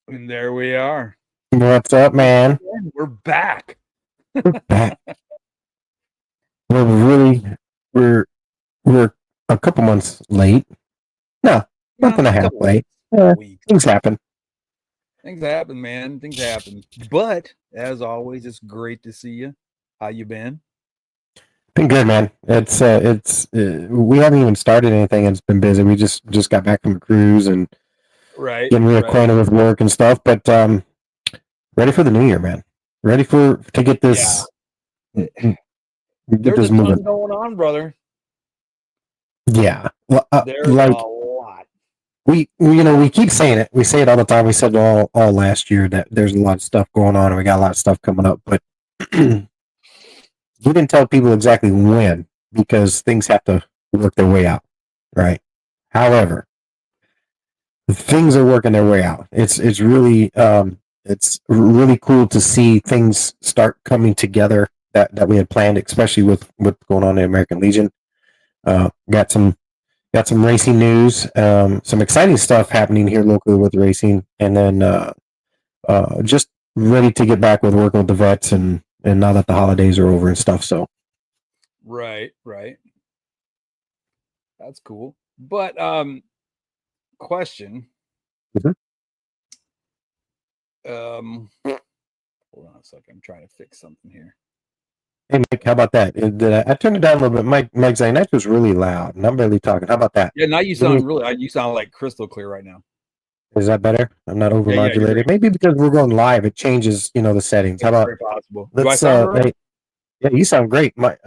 And there we are. What's up, man? We're back. Back. We're really we're we're a couple months late. No, month and a half late. Weeks. Things happen. Things happen, man. Things happen. But as always, it's great to see you. How you been? Been good, man. It's we haven't even started anything. It's been busy. We just got back from a cruise and getting reacquainted with work and stuff. But ready for the new year, man. Ready to get this. Yeah. Get There's this a moving. ton going on, brother. Yeah, there's like, a lot. We keep saying it. We say it all the time. We said all last year that there's a lot of stuff going on and we got a lot of stuff coming up, but we didn't tell people exactly when because things have to work their way out, right? However, things are working their way out. It's really cool to see things start coming together that we had planned, especially with what's going on in American Legion. Got some racing news, some exciting stuff happening here locally with racing, and then just ready to get back with working with the vets and now that the holidays are over and stuff. So, right. That's cool. But question. Mm-hmm. Hold on a second. I'm trying to fix something here. Hey, Mike, how about that? I turned it down a little bit. Mike's saying that was really loud, and I'm barely talking. How about that? Yeah, now you sound you sound like crystal clear right now. Is that better? I'm not overmodulated. Yeah, maybe because we're going live, it changes, the settings. How about? Very possible. Do I sound right? Yeah, you sound great, Mike.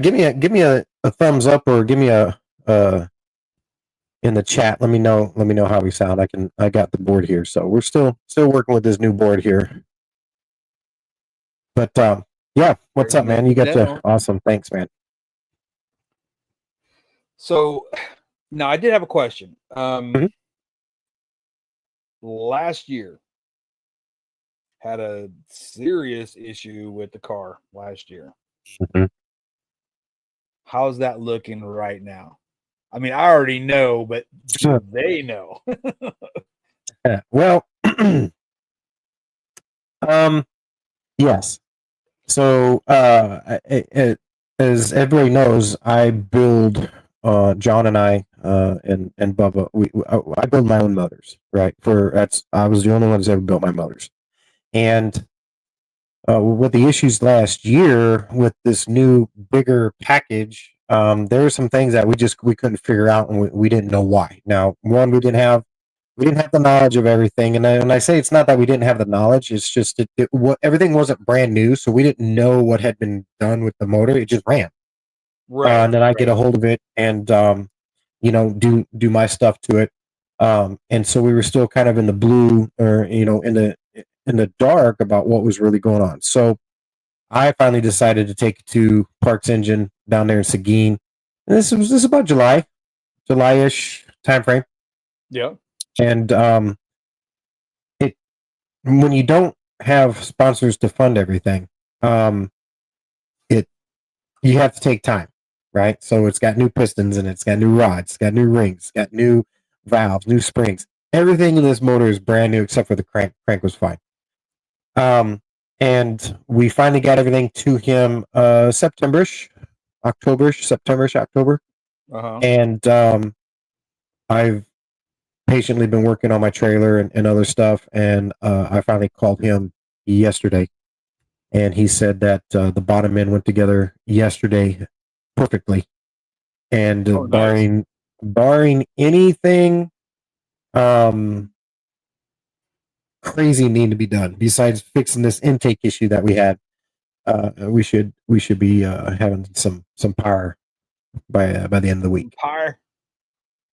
Give me a thumbs up or give me a in the chat. Let me know how we sound. I got the board here, so we're still working with this new board here. But yeah, what's up, man? You got the awesome. Thanks, man. So now I did have a question. Last year had a serious issue with the car last year. Mm-hmm. How's that looking right now? I mean, I already know, but they know. Well, yes. So, as everybody knows, I build, John and I, and Bubba, I build my own motors, right? I was the only one who's ever built my motors. And, with the issues last year with this new bigger package, there were some things that we couldn't figure out and we didn't know why. Now, one, we didn't have the knowledge of everything, and when I say it's not that we didn't have the knowledge, it's just everything wasn't brand new, so we didn't know what had been done with the motor. It just ran, right? And then I get a hold of it and do my stuff to it, and so we were still kind of in the blue or in the dark about what was really going on. So I finally decided to take it to Parks Engine down there in Seguin. And this was about July-ish time frame. Yeah. And when you don't have sponsors to fund everything, you have to take time, right? So it's got new pistons and it's got new rods, it's got new rings, it's got new valves, new springs. Everything in this motor is brand new except for the crank. Crank was fine. And we finally got everything to him September-ish, October. Uh-huh. And I've patiently been working on my trailer and other stuff, and I finally called him yesterday, and he said that the bottom end went together yesterday perfectly, and barring anything crazy need to be done besides fixing this intake issue that we had, we should be having some power by the end of the week. Power.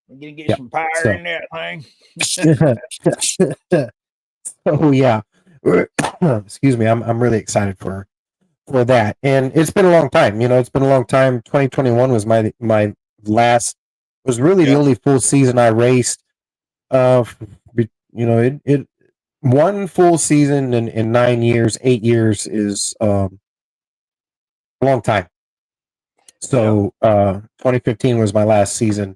We're gonna get some power in that thing. So yeah, excuse me. I'm really excited for that, and it's been a long time. It's been a long time. 2021 was my last. Was really the only full season I raced. It one full season in 9 years, 8 years is a long time. So 2015 was my last season,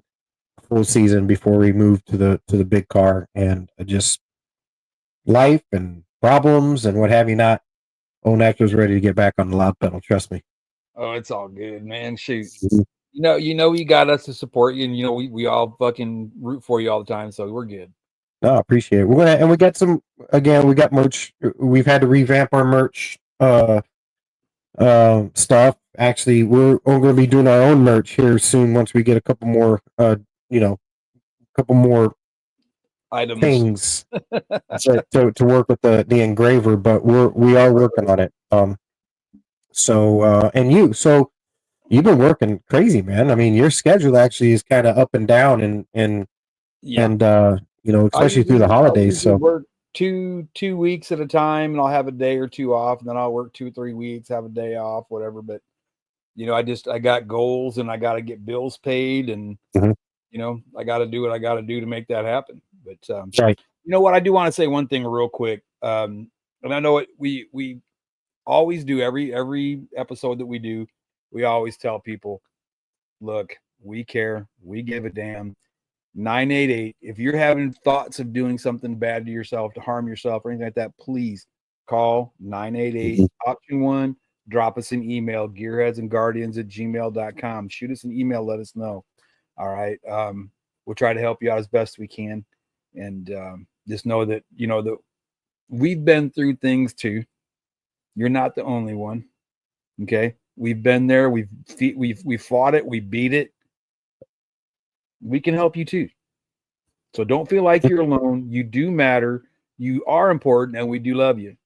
full season before we moved to the big car, and I just life and problems and what have you not, Nitro's ready to get back on the loud pedal. Trust me. Oh, it's all good, man. Shoot. Mhm. You got us to support you, and we all fucking root for you all the time, so we're good. No, I appreciate it. We got some, again, we got merch. We've had to revamp our merch stuff. Actually, we're going to be doing our own merch here soon once we get a couple more couple more Items. things to work with the engraver, but we are working on it. So you've been working crazy, man. I mean, your schedule actually is kind of up and down, and Yeah. especially through the I holidays. usually So work two weeks at a time, and I'll have a day or two off, and then I'll work 2-3 weeks, have a day off, whatever. But I got goals, and I got to get bills paid, and Mhm. I got to do what I got to do to make that happen. But right. you know what? I do want to say one thing real quick, and I know it. We always do every episode that we do. We always tell people, look, we care, we give a damn. 988. If you're having thoughts of doing something bad to yourself, to harm yourself, or anything like that, please call 988 Mhm. option one. Drop us an email, gearheadsandguardians@gmail.com. Shoot us an email, let us know. All right. We'll try to help you out as best we can. And just know that, that we've been through things too. You're not the only one. Okay. We've been there. We've fought it. We beat it. We can help you too. So don't feel like you're alone. You do matter. You are important, and we do love you.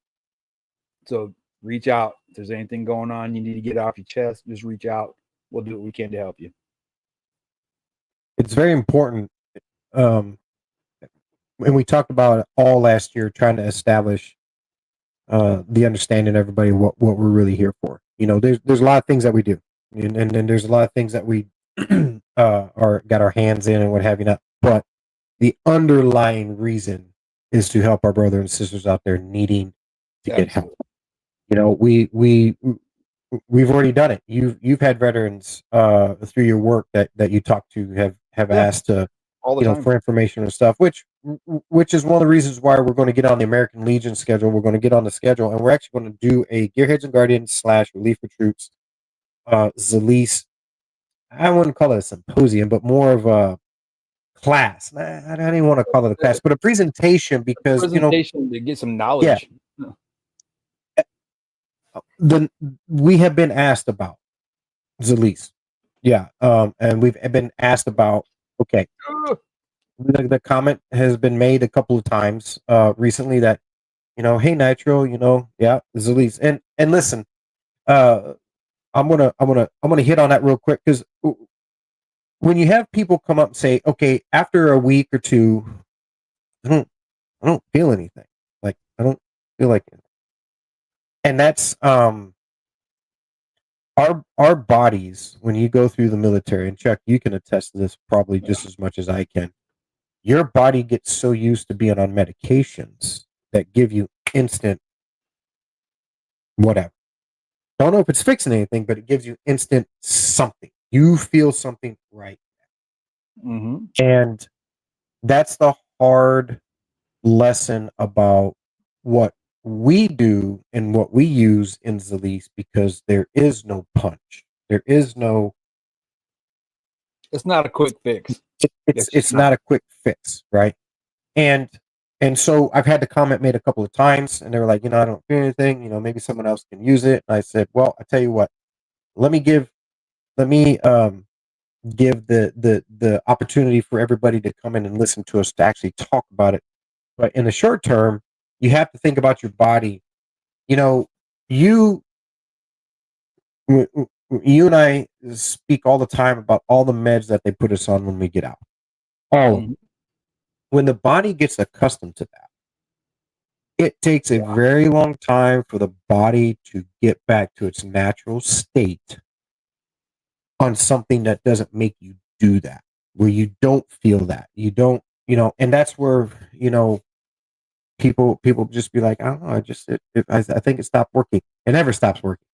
So reach out. If there's anything going on you need to get off your chest, just reach out. We'll do what we can to help you. It's very important. Um, and we talked about it all last year, trying to establish the understanding of everybody what we're really here for. There's a lot of things that we do, and then there's a lot of things that we are got our hands in and what have you not. But the underlying reason is to help our brothers and sisters out there needing to get help. We've already done it. You've had veterans through your work that you talk to have asked to all the time for information and stuff, which is one of the reasons why we're going to get on the American Legion schedule. We're going to get on the schedule, and we're actually going to do a Gearheads and Guardians / Relief for Troops Zalise. I wouldn't call it a symposium, but more of a class. I don't even want to call it a class, but a presentation because presentation to get some knowledge. the we have been asked about Zalise. Yeah. And we've been asked about, okay, the comment has been made a couple of times recently that, hey Nitro, yeah, Zalise. And listen, I'm gonna hit on that real quick because when you have people come up and say, okay, after a week or two, I don't feel anything. Like I don't feel like it. And that's our bodies, when you go through the military, and Chuck, you can attest to this probably just as much as I can. Your body gets so used to being on medications that give you instant whatever. Don't know if it's fixing anything, but it gives you instant something. You feel something right now. Mm-hmm. And that's the hard lesson about what we do and what we use in Zalise, because there is no punch. There is no. It's not a quick fix. It's not a quick fix, right? And so I've had the comment made a couple of times, and they were like, I don't feel anything. Maybe someone else can use it. And I said, well, I tell you what, let me give the opportunity for everybody to come in and listen to us to actually talk about it. But in the short term, you have to think about your body. You and I speak all the time about all the meds that they put us on when we get out. Mm-hmm. When the body gets accustomed to that, it takes a very long time for the body to get back to its natural state on something that doesn't make you do that, where you don't feel that. You don't, and that's where, people just be like, I don't know, I think it stopped working. It never stops working.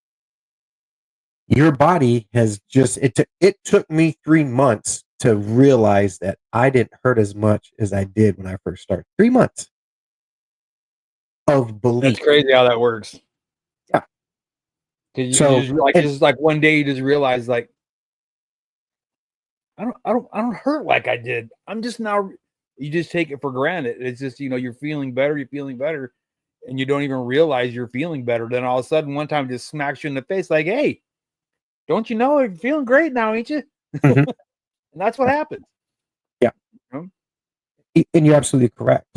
Your body has just, it took me 3 months to realize that I didn't hurt as much as I did when I first started. 3 months. of belief. That's crazy how that works. Yeah. Because So, you just like and, it's like one day you just realize like I don't hurt like I did. I'm just now. You just take it for granted. It's just you're feeling better. You're feeling better, and you don't even realize you're feeling better. Then all of a sudden, one time, just smacks you in the face, like, "Hey, don't you know you're feeling great now, ain't you?" mm-hmm. And that's what happens. Yeah. You know? And you're absolutely correct.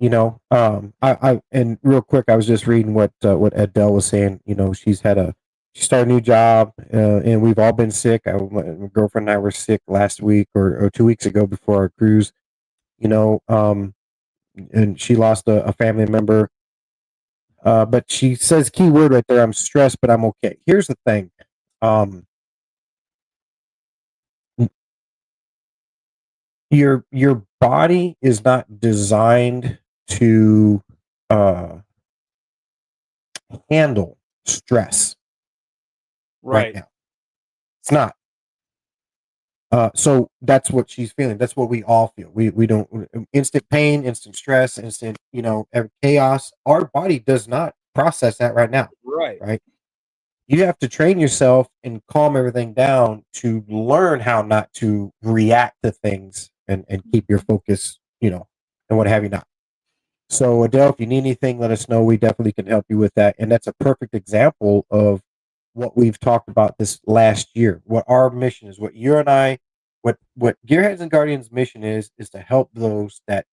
I and real quick, I was just reading what Adele was saying. She started a new job, and we've all been sick. My girlfriend and I were sick last week or 2 weeks ago before our cruise. And she lost a family member. But she says key word right there. I'm stressed, but I'm okay. Here's the thing. Um, your body is not designed to uh handle stress right Right. now. It's not. So that's what she's feeling. That's what we all feel. We don't instant pain, instant stress, instant chaos. Our body does not process that right now. Right. Right. You have to train yourself and calm everything down to learn how not to react to things and keep your focus, and what have you not. So, Adele, if you need anything, let us know. We definitely can help you with that. And that's a perfect example of what we've talked about this last year. What our mission is, what you and I, what Gearheads and Guardians' mission is to help those that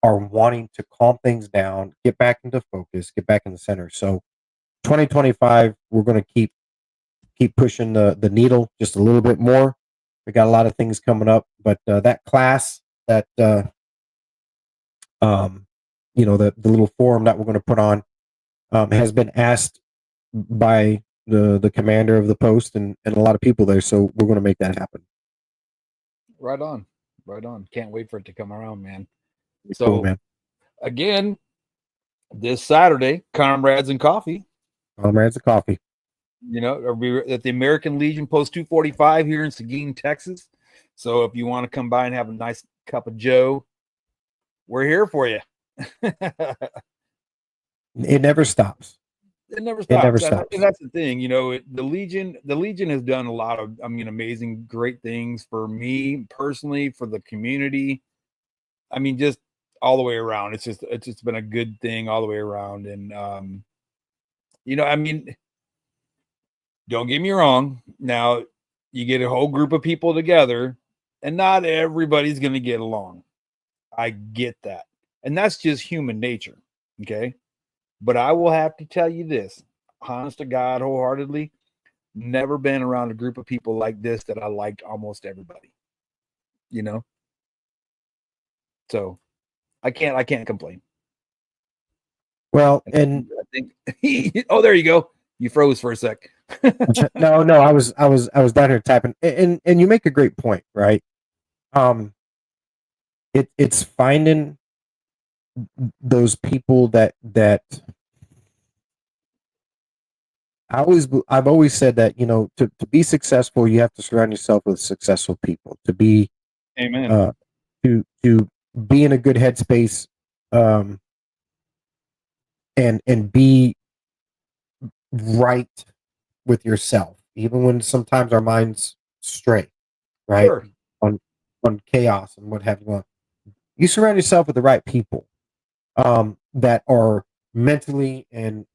are wanting to calm things down, get back into focus, get back in the center. So, 2025, we're going to keep pushing the needle just a little bit more. We got a lot of things coming up, but that class that um, the little forum that we're going to put on has been asked by the commander of the post and a lot of people there. So we're going to make that happen. Right on. Right on. Can't wait for it to come around, man. Cool, So man. again, this Saturday, Comrades and Coffee. Comrades of coffee. We're at the American Legion Post 245 here in Seguin, Texas. So if you want to come by and have a nice cup of Joe, we're here for you. It never stops. It never It never stops, and stops. that's the thing. The Legion has done a lot of, amazing, great things for me personally, for the community. I mean, just all the way around. It's just been a good thing all the way around, and I mean, don't get me wrong. Now, you get a whole group of people together, and not everybody's going to get along. I get that, and that's just human nature. Okay, but I will have to tell you this, honest to God, wholeheartedly, never been around a group of people like this that I liked almost everybody. You know, so I can't complain. Well, And and I think oh, there you go. You froze for a sec. no, I was down here typing, and you make a great point, right? Um, it's finding those people that I've always said that to be successful you have to surround yourself with successful people to be Amen. uh to be in a good headspace, um and be right with yourself even when sometimes our minds stray, right, Sure. on chaos and what have you. You surround yourself with the right people that are mentally and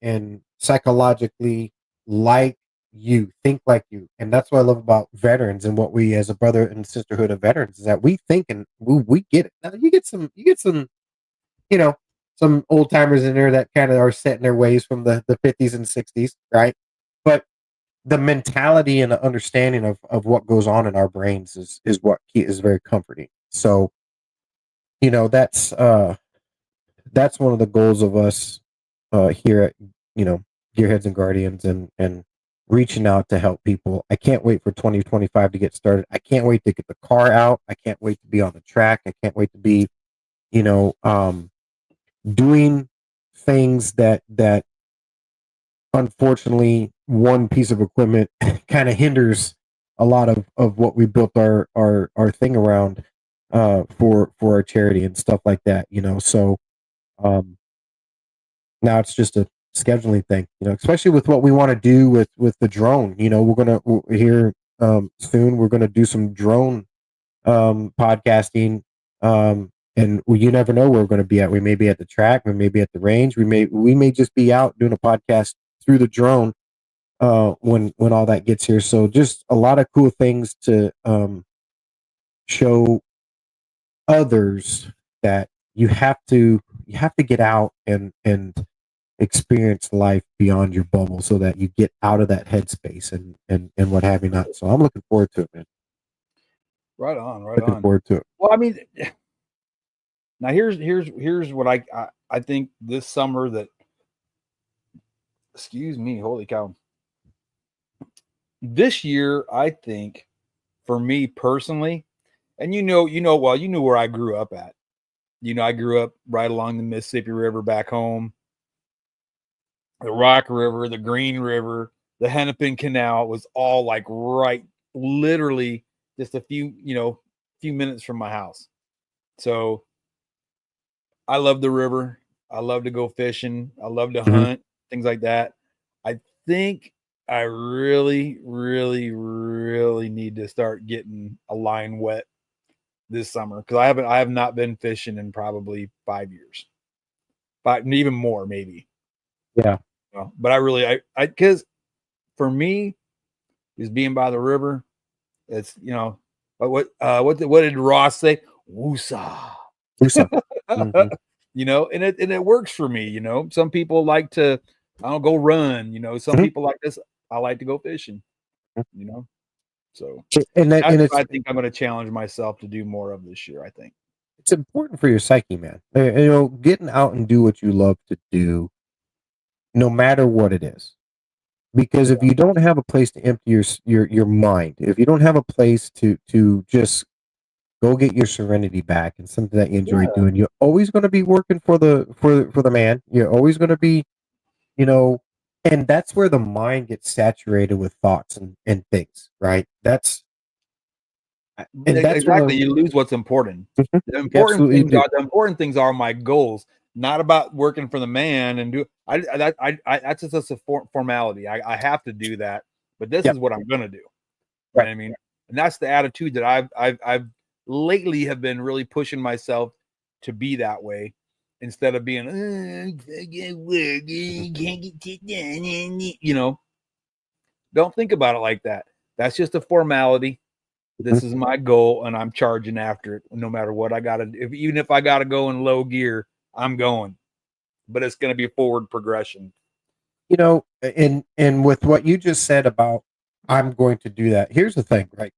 psychologically like you, think like you, and that's what I love about veterans and what we as a brother and sisterhood of veterans is that we think and we get it. Now you get some you know some old timers in there that kind of are set in their ways from the 50s and 60s, right? But the mentality and the understanding of what goes on in our brains is what is very comforting. So that's one of the goals of us here at you know Gearheads and Guardians and reaching out to help people. I can't wait for 2025 to get started. I can't wait to get the car out. I can't wait to be on the track. I can't wait to be you know doing things that unfortunately one piece of equipment kind of hinders a lot of what we built our thing around for our charity and stuff like that. So um Now it's just a scheduling thing, especially with what we want to do with the drone. We're here soon. We're gonna do some drone podcasting. And you never know where we're going to be at. We may be at the track. We may be at the range. We may just be out doing a podcast through the drone when all that gets here. So just a lot of cool things to show others that you have to get out and experience life beyond your bubble so that you get out of that headspace and what have you not. So I'm looking forward to it, man. Right on, right Looking on. forward to it. Well, I mean, now here's what I think this summer that, excuse me, holy cow. This year, I think for me personally, and you know where I grew up at. I grew up right along the Mississippi River back home, the Rock River, the Green River, the Hennepin Canal was all like right, literally just a few minutes from my house. So I love the river. I love to go fishing. I love to hunt, things like that. I think I really, really, really need to start getting a line wet this summer because I have not been fishing in probably 5 years, but even more maybe. Yeah. But I because for me, is being by the river. It's what did Ross say? Woosah. Mm-hmm. And it works for me. Some people like to go run. Some people like this. I like to go fishing. So and that's it's what I think I'm going to challenge myself to do more of this year. I think it's important for your psyche, man. Getting out and do what you love to do, no matter what it is. Because if you don't have a place to empty your mind, if you don't have a place to just go get your serenity back and something that you enjoy doing, you're always going to be working for the man. You're always going to be, and that's where the mind gets saturated with thoughts and things, right? That's exactly. You lose what's important. The important things are my goals, not about working for the man and do. That's just a formality. I have to do that, but this is what I'm going to do. Right. You know what I mean, and that's the attitude that I've lately have been really pushing myself to be that way instead of being don't think about it like that. That's just a formality. This is my goal, and I'm charging after it, no matter what I got to. Even if I got to go in low gear, I'm going. But it's going to be a forward progression. And with what you just said about I'm going to do that. Here's the thing, right?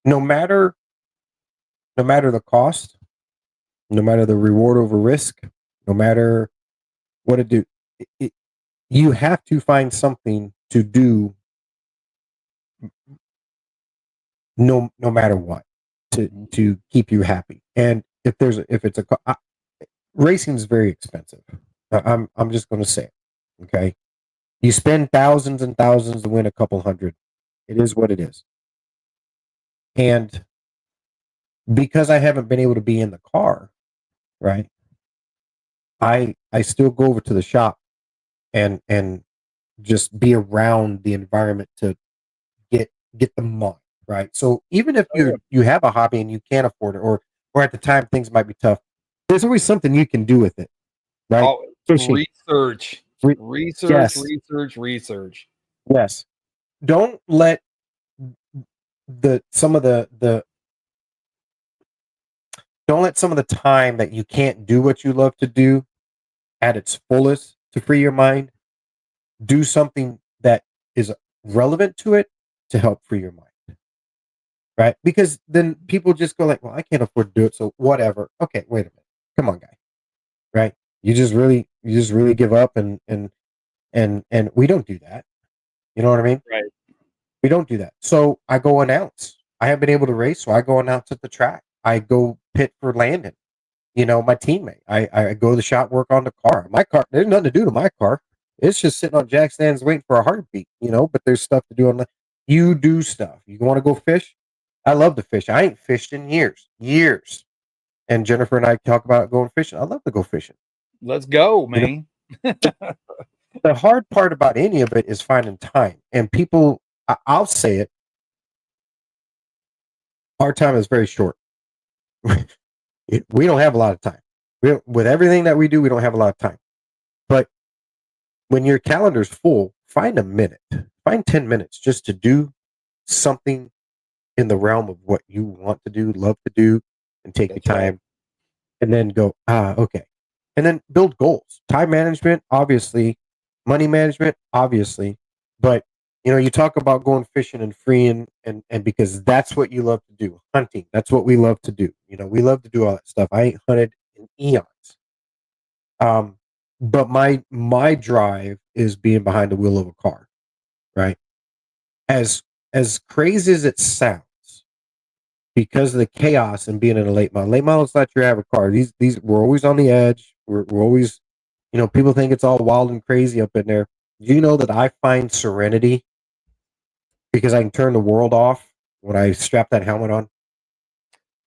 No matter the cost, no matter the reward over risk, no matter what it do, you have to find something to do. No matter what, to keep you happy. And if it's racing is very expensive. I'm just going to say it. Okay, you spend thousands and thousands to win a couple hundred. It is what it is. And because I haven't been able to be in the car, right? I still go over to the shop and just be around the environment to get the money, right? So even if you have a hobby and you can't afford it, or at the time things might be tough, there's always something you can do with it, right? Research. Yes. Research. Yes. Don't let some of the time that you can't do what you love to do at its fullest to free your mind. Do something that is relevant to it to help free your mind. Right? Because then people just go like, well, I can't afford to do it, so whatever. Okay, wait a minute. Come on, guy. Right? You just really give up and we don't do that. You know what I mean? Right. We don't do that. So I go announce. I haven't been able to race, so I go announce at the track. I go pit for Landon. My teammate. I go to the shop, work on the car. My car, there's nothing to do to my car. It's just sitting on jack stands waiting for a heartbeat, but there's stuff to do on the. You do stuff. You want to go fish? I love to fish. I ain't fished in years. And Jennifer and I talk about going fishing. I love to go fishing. Let's go, You know, man. the hard part about any of it is finding time. And people, I'll say it, our time is very short. We don't have a lot of time. With everything that we do, we don't have a lot of time. But when your calendar's full, find a minute, find 10 minutes just to do something in the realm of what you want to do, love to do, and take your That's right. time, and then go, okay. And then build goals. Time management, obviously, money management, obviously. But you talk about going fishing and freeing and because that's what you love to do. Hunting, that's what we love to do. We love to do all that stuff. I ain't hunted in eons. But my drive is being behind the wheel of a car, right? As crazy as it sounds, because of the chaos and being in a late model. Late model is not your average car. These we're always on the edge. We're always, people think it's all wild and crazy up in there. Do you know that I find serenity because I can turn the world off when I strap that helmet on?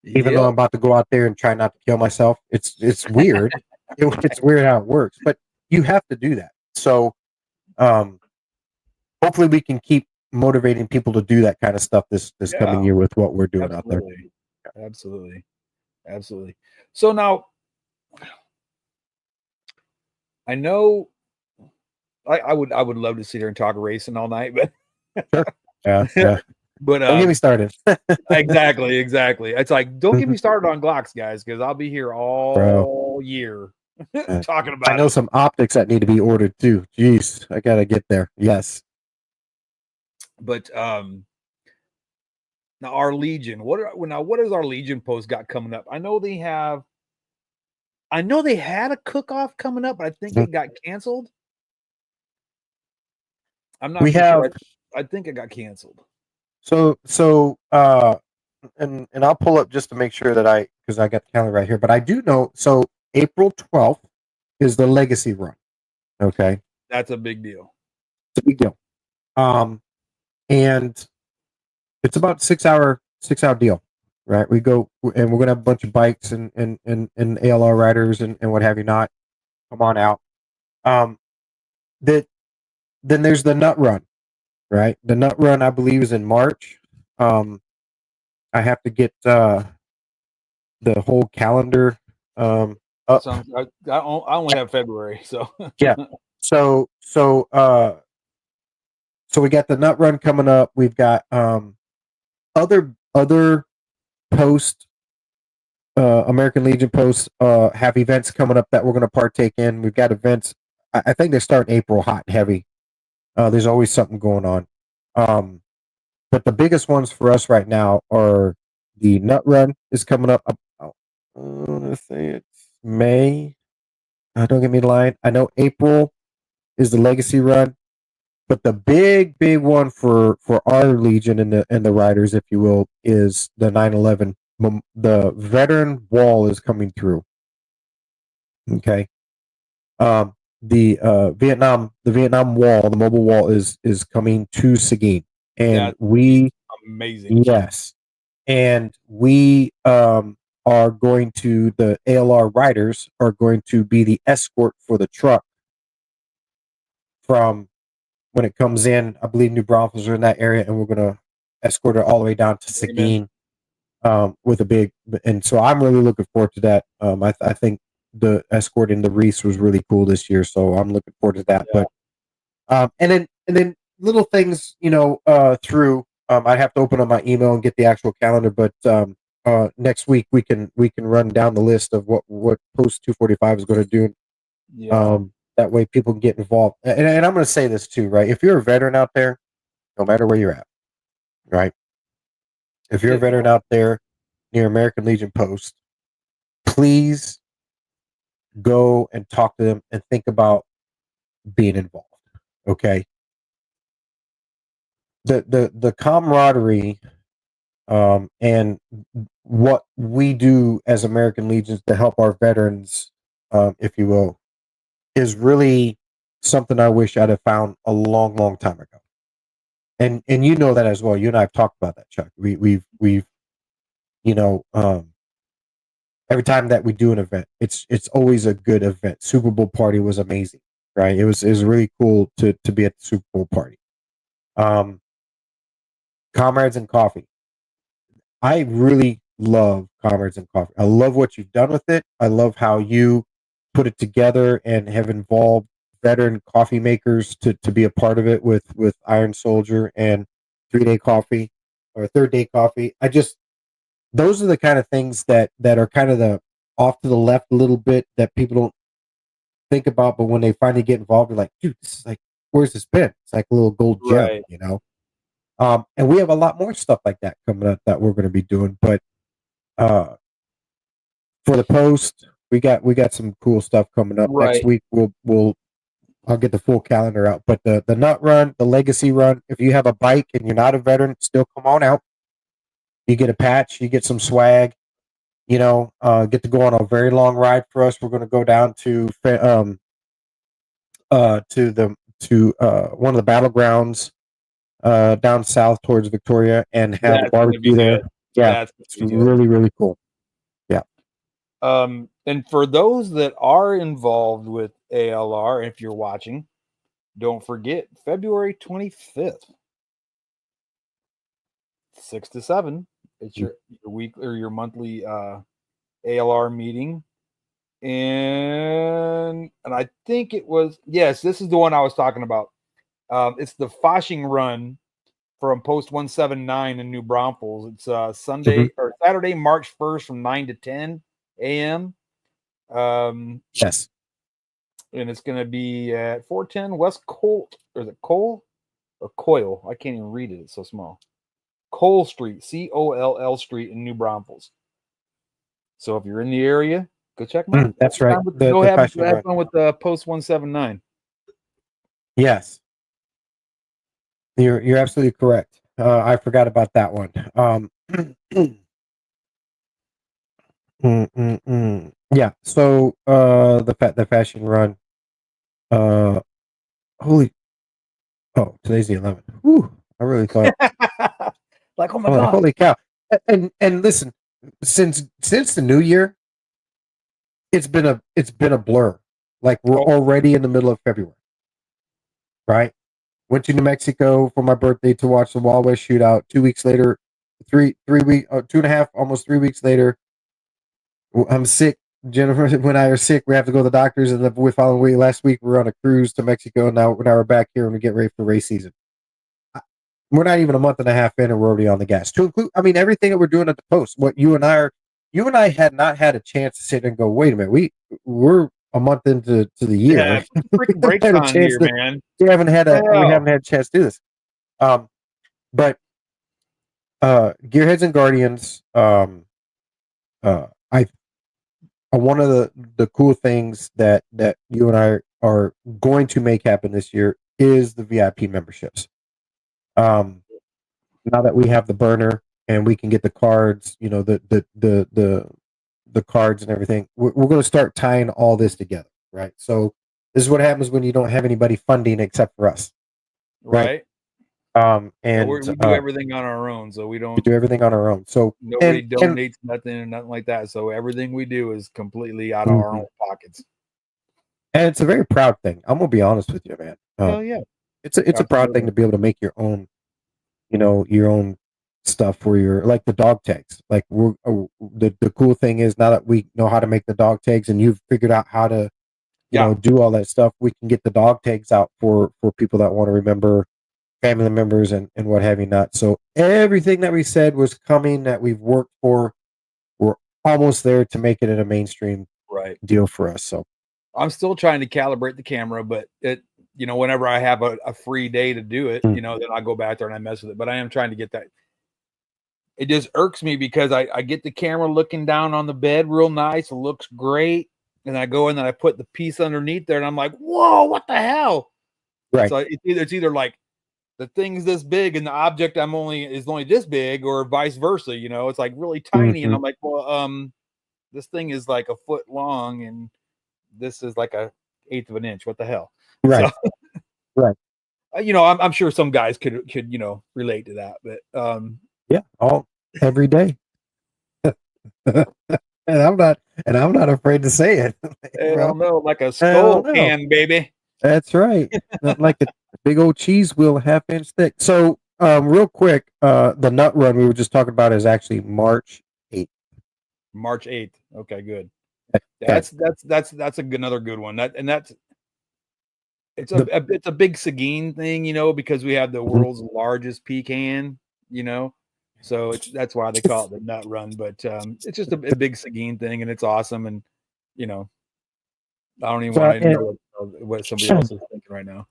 Even though Yep. I'm about to go out there and try not to kill myself. It's weird. It's weird how it works, but you have to do that. So um hopefully we can keep motivating people to do that kind of stuff this coming Yeah. year with what we're doing out there. Absolutely. Absolutely. Absolutely. So now I know I would love to sit here and talk racing all night, but Sure. Yeah. but Don't get me started. exactly. It's like don't get me started on Glocks, guys, because I'll be here Bro. all year talking I about know it. some optics that need to be ordered too. Jeez, I gotta get there. Yes. But now our Legion, what is our Legion post got coming up? I know they had a cook-off coming up, but I think it got canceled. I'm not We for sure. have I think it got canceled. and I'll pull up just to make sure that because I got the calendar right here, but I do know April 12th is the legacy run. Okay. That's a big deal. It's a big deal. And it's about 6 hour deal, right? We go and we're gonna have a bunch of bikes and ALR riders and what have you not. Come on out. Um that Then there's the nut run, right? The nut run I believe is in March. I have to get the whole calendar up. I only have February, so Yeah. So we got the nut run coming up. We've got other post American Legion posts have events coming up that we're going to partake in. We've got events. I think they start in April, hot and heavy. There's always something going on. But the biggest ones for us right now are the nut run is coming up. I want to say it's May. Don't get me the line. I know April is the legacy run, but the big one for our Legion and the riders, if you will, is the 9/11. The veteran wall is coming through. Okay. The Vietnam wall, the mobile wall is coming to Seguin, and that's we amazing. yes, and we are going to the ALR riders are going to be the escort for the truck from when it comes in. I believe New Braunfels are in that area, and we're going to escort it all the way down to Amen. Seguin with a big. And so I'm really looking forward to that. I think the escort in the Reese was really cool this year, so I'm looking forward to that. Yeah. But and then little things, through. I have to open up my email and get the actual calendar, but next week we can run down the list of what post 245 is going to do. Yeah. That way people can get involved. And I'm going to say this too, right? If you're a veteran out there, no matter where you're at, right? If you're a veteran out there near American Legion Post, please go and talk to them and think about being involved. Okay. The camaraderie and what we do as American Legions to help our veterans, if you will, is really something I wish I'd have found a long time ago. And you know that as well. You and I have talked about that, Chuck. We've you know every time that we do an event, it's always a good event. Super Bowl party was amazing, right? It was really cool to be at the Super Bowl party. Comrades and Coffee. I really love Comrades and Coffee. I love what you've done with it. I love how you put it together and have involved veteran coffee makers to be a part of it with Iron Soldier and 3-Day Coffee or Third Day Coffee. Those are the kind of things that are kind of the off to the left a little bit that people don't think about, but when they finally get involved, they're like, dude, this is like, where's this been? It's like a little gold gem, Right. you know? And we have a lot more stuff like that coming up that we're going to be doing. But for the post, we got some cool stuff coming up next week. I'll get the full calendar out. But the nut run, the legacy run, if you have a bike and you're not a veteran, still come on out. You get a patch, you get some swag, you know, get to go on a very long ride for us. We're going to go down to one of the battlegrounds down south towards Victoria and have a barbecue there. Yeah, it's really, really cool. Yeah. And for those that are involved with ALR, if you're watching, don't forget February 25th, 6 to 7. It's your week or your monthly ALR meeting. And I think it was, yes, this is the one I was talking about. It's the Foshing Run from Post 179 in New Braunfels. It's Sunday or Saturday, March 1st from 9 to 10 a.m. Yes. And it's going to be at 410 West Colt, or is it Cole or Coyle? I can't even read it. It's so small. Cole Street, Coll Street in New Braunfels. So if you're in the area, go check them out. That's right. Go have fun with Post 179. Yes. You're absolutely correct. I forgot about that one. Yeah. So the fashion run. Today's the 11th. Whew, I really thought like, oh my god, holy cow! And listen, since the new year, it's been a blur. Like we're already in the middle of February, right? Went to New Mexico for my birthday to watch the Wild West shootout. 2 weeks later, 2.5, almost 3 weeks later, I'm sick. Jennifer and I are sick. We have to go to the doctors, and the following week, last week, we were on a cruise to Mexico. Now we're back here and we get ready for the race season. We're not even a month and a half in, and we're already on the gas. To include, I mean, everything that we're doing at the post. What you and I had not had a chance to sit and go, wait a minute, we're a month into the year. Yeah, freaking breaks on here, man. We haven't had a chance to do this. But Gearheads and Guardians, one of the cool things that you and I are going to make happen this year is the VIP memberships. Now that we have the burner and we can get the cards, you know, the cards and everything, we're going to start tying all this together, right? So this is what happens when you don't have anybody funding except for us, right? And we do everything on our own, so we do everything on our own. So nobody donates nothing and nothing like that. So everything we do is completely out of our own pockets. And it's a very proud thing. I'm gonna be honest with you, man. Hell yeah, it's a proud thing to be able to make your own, you know, your own stuff for your, like the dog tags. Like the cool thing is now that we know how to make the dog tags and you've figured out how to, you know, do all that stuff, we can get the dog tags out for people that want to remember family members and what have you not. So everything that we said was coming, that we've worked for, we're almost there to make it in a mainstream deal for us. So I'm still trying to calibrate the camera, but it, you know, whenever I have a free day to do it, you know, then I go back there and I mess with it. But I am trying to get that. It just irks me because I get the camera looking down on the bed real nice. It looks great. And I go in and I put the piece underneath there and I'm like, whoa, what the hell? Right. So it's either like the thing's this big and the object is only this big, or vice versa. You know, it's like really tiny. And I'm like, well, this thing is like a foot long and this is like a 1/8 of an inch. What the hell? Right. So, right. You know, I'm sure some guys could, you know, relate to that, but yeah, every day. and I'm not afraid to say it. Hell Bro, no, like a hell skull no. can, baby. That's right. Not like a big old cheese wheel, half-inch thick. So, real quick, the nut run we were just talking about is actually March 8th. March 8th. Okay, good. Okay. That's another good one. That's The, it's a big Seguin thing, because we have the world's largest pecan, so that's why they call it the nut run. But it's just a big Seguin thing, and it's awesome. And you know, I don't even so, want to know what somebody else is thinking right now.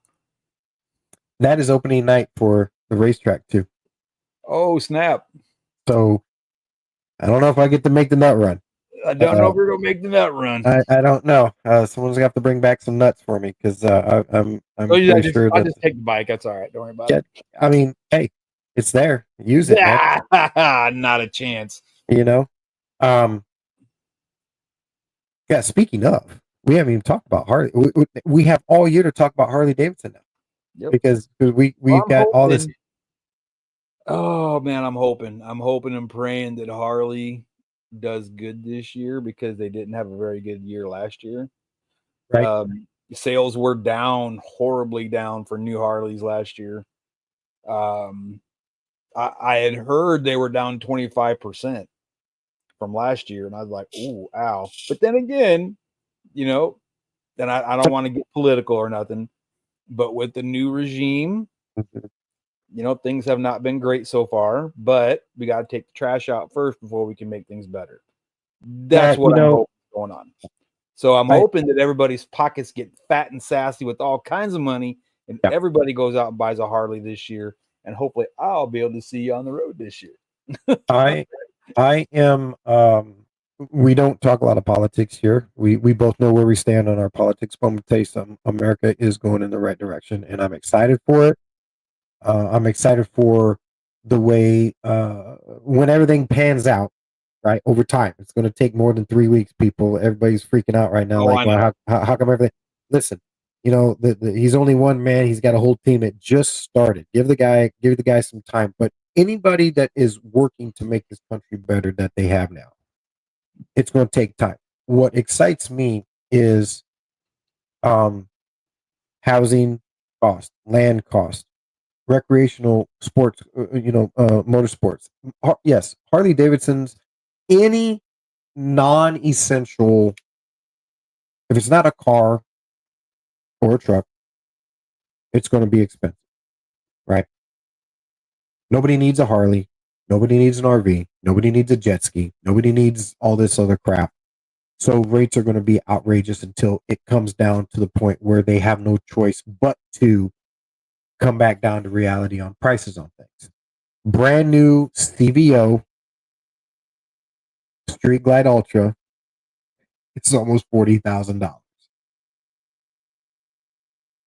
that is opening night for the racetrack too. Oh snap! So I don't know if I get to make the nut run. I don't know if we're gonna make the nut run. I don't know. Someone's gonna have to bring back some nuts for me because I'm Oh, yeah, pretty sure I'll that. just take the bike. That's all right. Don't worry about Yeah, I mean, hey, it's there. Use it, man. it. Not a chance. You know. Um. Yeah. Speaking of, we haven't even talked about Harley. We have all year to talk about Harley Davidson now Yep. because Well, we've I'm got all this. hoping. Oh man, I'm hoping and praying that Harley does good this year because they didn't have a very good year last year. Right. Sales were down, horribly down for new Harleys last year. I had heard they were down 25% from last year, and I was like, "Ooh, ow!" But then again, then I don't want to get political or nothing. But with the new regime, things have not been great so far, but we got to take the trash out first before we can make things better. That's what I'm hoping going on. So I'm hoping that everybody's pockets get fat and sassy with all kinds of money, and everybody goes out and buys a Harley this year, and hopefully I'll be able to see you on the road this year. I am. We don't talk a lot of politics here. We both know where we stand on our politics, but I'm gonna tell you something. America is going in the right direction, and I'm excited for it. I'm excited for the way when everything pans out, right, over time. It's going to take more than 3 weeks. People, everybody's freaking out right now. Like, well, how come everything? Listen, he's only one man. He's got a whole team. It just started. Give the guy some time. But anybody that is working to make this country better that they have now, it's going to take time. What excites me is housing cost, land cost, recreational sports, motorsports. Yes, Harley Davidson's, any non-essential, if it's not a car or a truck, it's going to be expensive, right? Nobody needs a Harley. Nobody needs an RV. Nobody needs a jet ski. Nobody needs all this other crap. So rates are going to be outrageous until it comes down to the point where they have no choice but to come back down to reality on prices on things. Brand new CVO Street Glide Ultra, it's almost $40,000.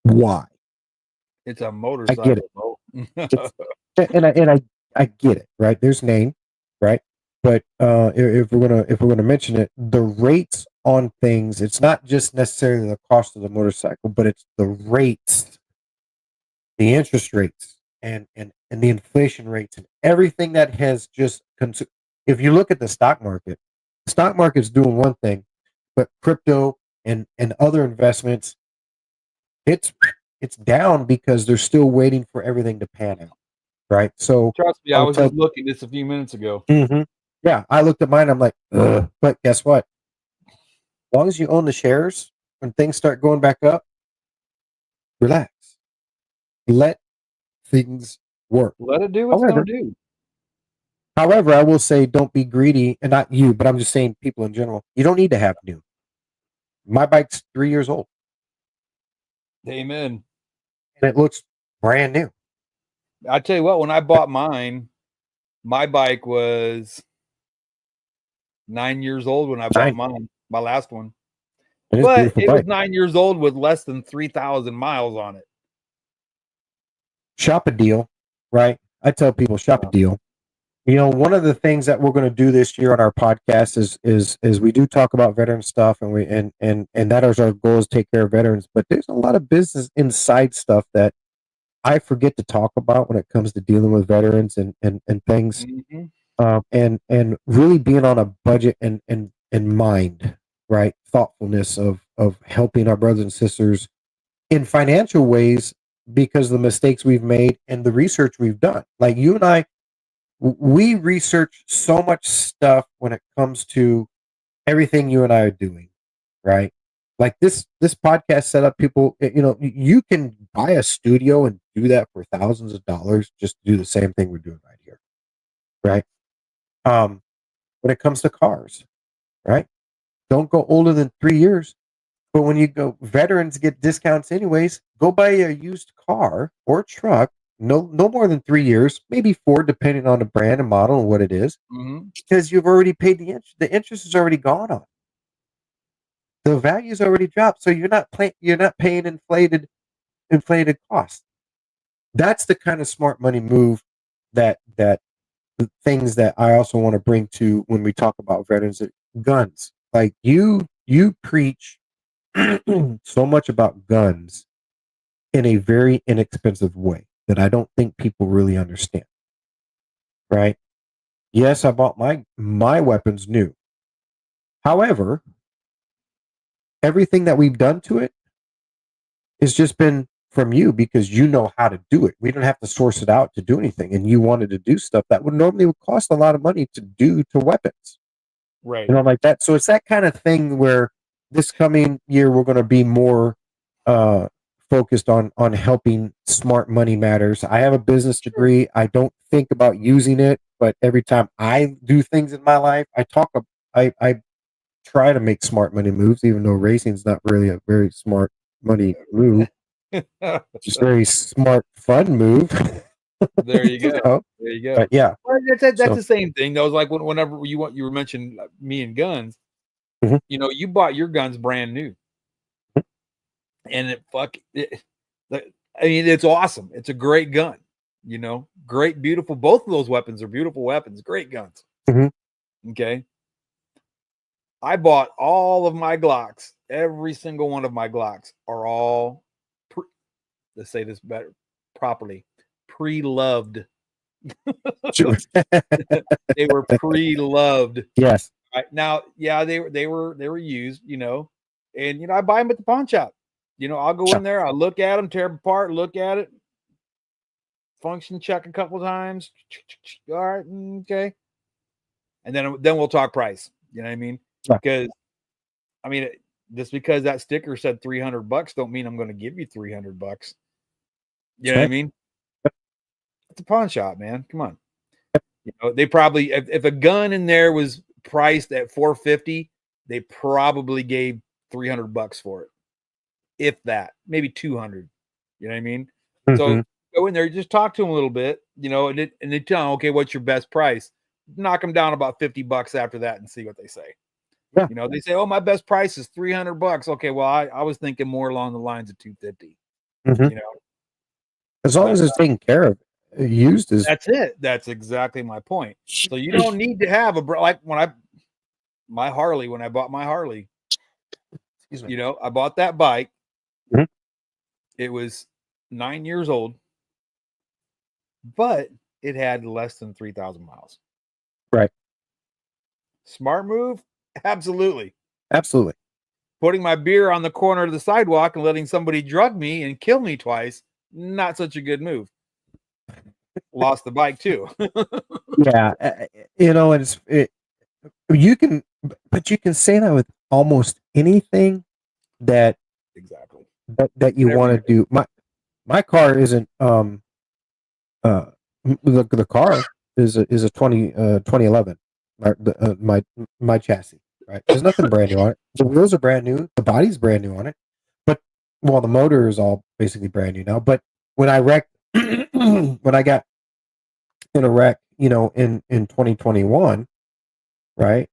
Why? It's a I motorcycle. get it. I get it, right? There's name, right? But if we're gonna mention it, the rates on things, it's not just necessarily the cost of the motorcycle, but it's the rates, the interest rates, and the inflation rates, and everything that has just if you look at the stock market's doing one thing, but crypto and other investments, it's down because they're still waiting for everything to pan out, right? So trust me, I was just looking this a few minutes ago. Yeah, I looked at mine. I'm like, ugh. But guess what? As long as you own the shares, when things start going back up, relax. Let things work. Let it do what it's going to do. However, I will say, don't be greedy, and not you, but I'm just saying people in general. You don't need to have new. My bike's 3 years old. Amen. And it looks brand new. I tell you what, when I bought mine, my bike was 9 years old when I bought mine, my last one. But it was 9 years old with less than 3,000 miles on it. Shop a deal, right? I tell people, shop a deal. One of the things that we're going to do this year on our podcast is we do talk about veteran stuff, and that is our goal, is take care of veterans. But there's a lot of business inside stuff that I forget to talk about when it comes to dealing with veterans and things, and really being on a budget and and mind, right? Thoughtfulness of helping our brothers and sisters in financial ways because of the mistakes we've made and the research we've done. Like you and I, we research so much stuff when it comes to everything you and I are doing, right? Like this podcast setup, people, you can buy a studio and do that for thousands of dollars just to do the same thing we're doing right here, right? When it comes to cars, right? Don't go older than 3 years. But when you go, veterans get discounts anyways. Go buy a used car or truck, no more than 3 years, maybe four, depending on the brand and model and what it is, because you've already paid the interest. The interest is already gone on. The value's already dropped, so you're not paying inflated costs. That's the kind of smart money move that the things that I also want to bring to when we talk about veterans. Guns, like you preach so much about guns in a very inexpensive way that I don't think people really understand. Right? Yes, I bought my weapons new. However, everything that we've done to it has just been from you because you know how to do it. We don't have to source it out to do anything. And you wanted to do stuff that would normally cost a lot of money to do to weapons. Right. Like that. So it's that kind of thing where this coming year we're going to be more focused on helping smart money matters. I have a business degree. I don't think about using it, but every time I do things in my life, I try to make smart money moves, even though racing is not really a very smart money move. Just very smart, fun move. There you go. There you go. But yeah, well, that's the same thing. That was like whenever you were mentioning me and guns. Mm-hmm. You bought your guns brand new, and it's awesome. It's a great gun. Great, beautiful. Both of those weapons are beautiful weapons. Great guns. Mm-hmm. Okay. I bought all of my Glocks. Every single one of my Glocks are all, let's say this better properly, pre-loved. Sure. They were pre-loved. Yes. Right now, yeah, they were used, and I buy them at the pawn shop. I'll go in there, I'll look at them, tear them apart, look at it, function check a couple times. All right, okay, and then we'll talk price. You know what I mean? Because just because that sticker said $300 don't mean I'm going to give you $300. You know what I mean? It's a pawn shop, man. Come on. They probably if a gun in there was priced at $450, they probably gave $300 for it. If that, maybe $200. You know what I mean? Mm-hmm. So go in there, just talk to them a little bit, and they tell them, okay, what's your best price? Knock them down about $50 after that and see what they say. Yeah. They say, oh, my best price is $300. Okay, well, I was thinking more along the lines of $250. Mm-hmm. As long as it's taken care of, used is. That's it. That's exactly my point. So you don't need to have like when I bought my Harley, I bought that bike. Mm-hmm. It was 9 years old, but it had less than 3,000 miles. Right. Smart move? Absolutely. Absolutely. Putting my beer on the corner of the sidewalk and letting somebody drug me and kill me twice, not such a good move. Lost the bike too. Yeah. You can say that with almost anything that exactly that you want to do. My car isn't the car is a 2011 my chassis, right? There's nothing brand new on it. The wheels are brand new, the body's brand new on it, but the motor is all basically brand new now. But when I wrecked when I got in a wreck, in 2021, right?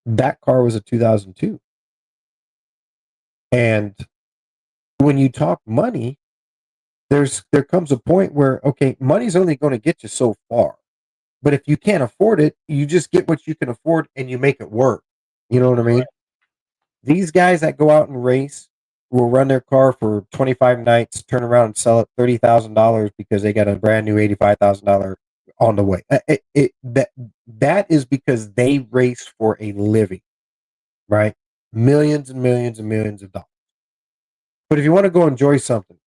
That car was a 2002. And when you talk money, there comes a point where, okay, money's only going to get you so far. But if you can't afford it, you just get what you can afford and you make it work. You know what I mean? Right. These guys that go out and race will run their car for 25 nights, turn around and sell it $30,000 because they got a brand new $85,000 on the way. That is because they race for a living, right? Millions and millions and millions of dollars. But if you want to go enjoy something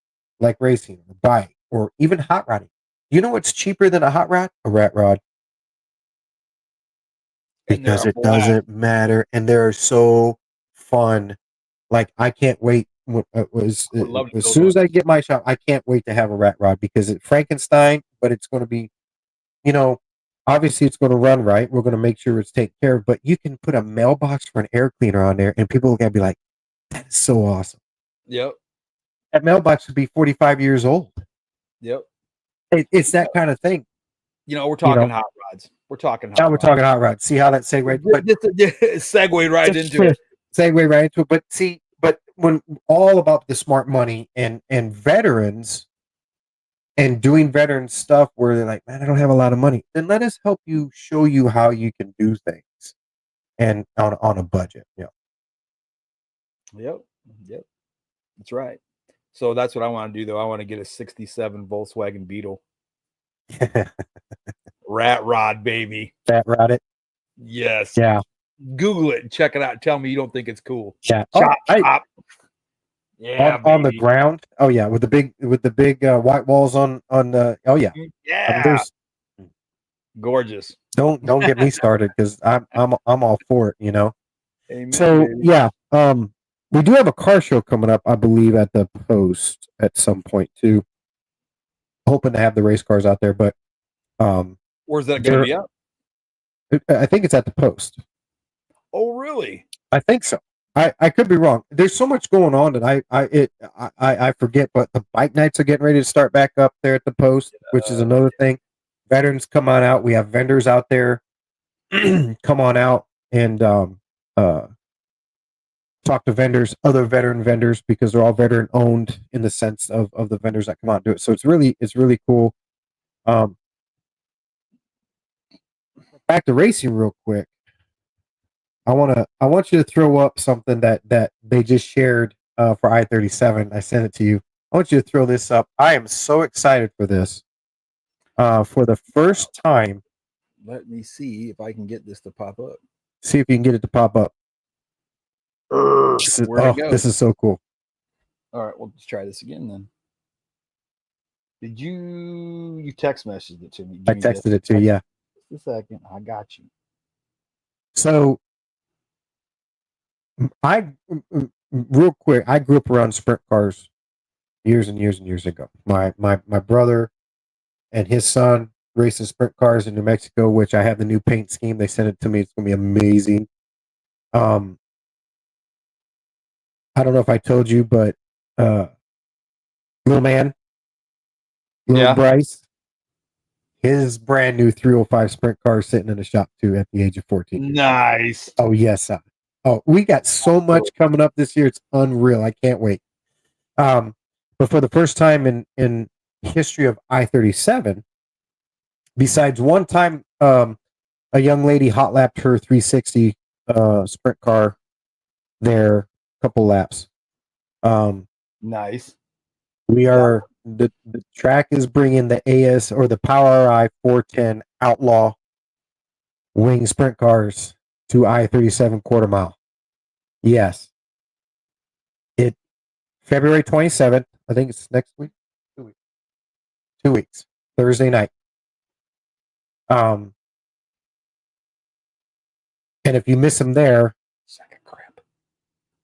like racing or bike or even hot rodding, you know what's cheaper than a hot rod? A rat rod. And they're Because a it blast. doesn't matter, and they're so fun. Like I can't wait. I would love to As build soon as one. I get my shop, I can't wait to have a rat rod because it's Frankenstein, but it's going to be, you know, obviously it's going to run right. We're going to make sure it's taken care of, but you can put a mailbox for an air cleaner on there, and people are going to be like, "That is so awesome." Yep. That mailbox would be 45 years old. Yep. It's that kind of thing. You know, we're You talking know, hot rods. We're talking now hot we're rods. talking hot rods. See how that segued? But Just segue right into it. Segue right into it. But see, but when all about the smart money and veterans and doing veteran stuff where they're like, man, I don't have a lot of money, then let us help you show you how you can do things and on a budget. Yeah. Yep. Yep. That's right. So that's what I want to do, though. I want to get a 67 Volkswagen Beetle. Rat rod, baby. That rod it. Yes. Yeah. Google it and check it out. Tell me you don't think it's cool. Yeah. Chop, chop. Yeah, on the ground. Oh yeah, with the big white walls on the. Oh yeah. Yeah. I mean, there's gorgeous. Don't get me started because I'm all for it. You know. Amen, So baby. yeah, we do have a car show coming up, I believe, at the Post at some point too. Hoping to have the race cars out there, but where's that going to be at? I think it's at the Post. Oh, really? I think so. I could be wrong. There's so much going on that I forget. But the bike nights are getting ready to start back up there at the Post, which is another thing. Veterans, come on out. We have vendors out there. Come on out and talk to vendors, other veteran vendors, because they're all veteran owned in the sense of the vendors that come out and do it. So it's really cool. Back to racing real quick. I want you to throw up something that they just shared for I-37. I sent it to you. I want you to throw this up. I am so excited for this. For the first time. Let me see if I can get this to pop up. See if you can get it to pop up. This is so cool. All right, we'll just try this again then. Did you text messaged it to me? I texted it to you, yeah. Just a second. I got you. So real quick, I grew up around sprint cars years and years and years ago. My brother and his son racing sprint cars in New Mexico, which I have the new paint scheme. They sent it to me. It's gonna be amazing. I don't know if I told you, but little Bryce, his brand new 305 sprint car sitting in the shop too at the age of 14. Nice. Oh yes. Oh, we got so much coming up this year. It's unreal. I can't wait. But for the first time in history of I-37, besides one time, a young lady hot lapped her 360 sprint car there, a couple laps. Nice. We are the track is bringing the AS or the PowerI 410 Outlaw wing sprint cars to I-37 quarter mile. Yes. It February 27th. I think it's next week. 2 weeks. 2 weeks. Thursday night. And if you miss them there,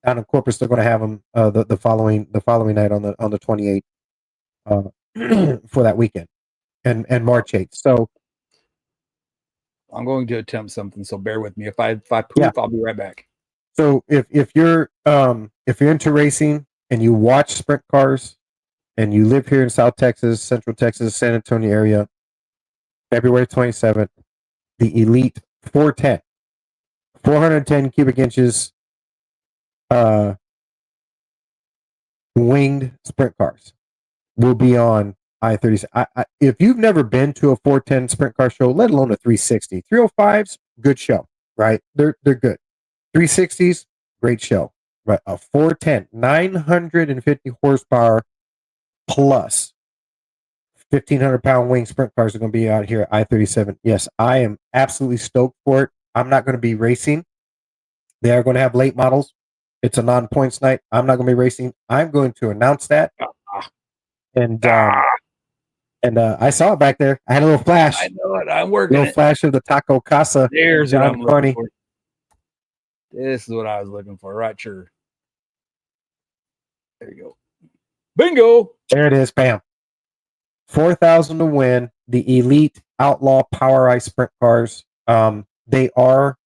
down in Corpus, they're going to have them the following night on the 28th for that weekend and March 8th. So I'm going to attempt something. So bear with me. If I poof, I'll be right back. So if you're into racing and you watch sprint cars and you live here in South Texas, Central Texas, San Antonio area, February 27th, the Elite 410, 410 cubic inches winged sprint cars will be on I-37. If you've never been to a 410 sprint car show, let alone a 360, 305s, good show, right? They're good. 360s, great show. But a 410, 950 horsepower plus 1,500-pound wing sprint cars are going to be out here at I-37. Yes, I am absolutely stoked for it. I'm not going to be racing. They are going to have late models. It's a non-points night. I'm not going to be racing. I'm going to announce that. And I saw it back there. I had a little flash. I know it. I'm working. Little flash of the Taco Casa. There's what I'm looking Carney. for. This is what I was looking for. Right, sure. There you go. Bingo. There it is. Bam. 4,000 to win. The Elite Outlaw Power Ice Sprint Cars. They are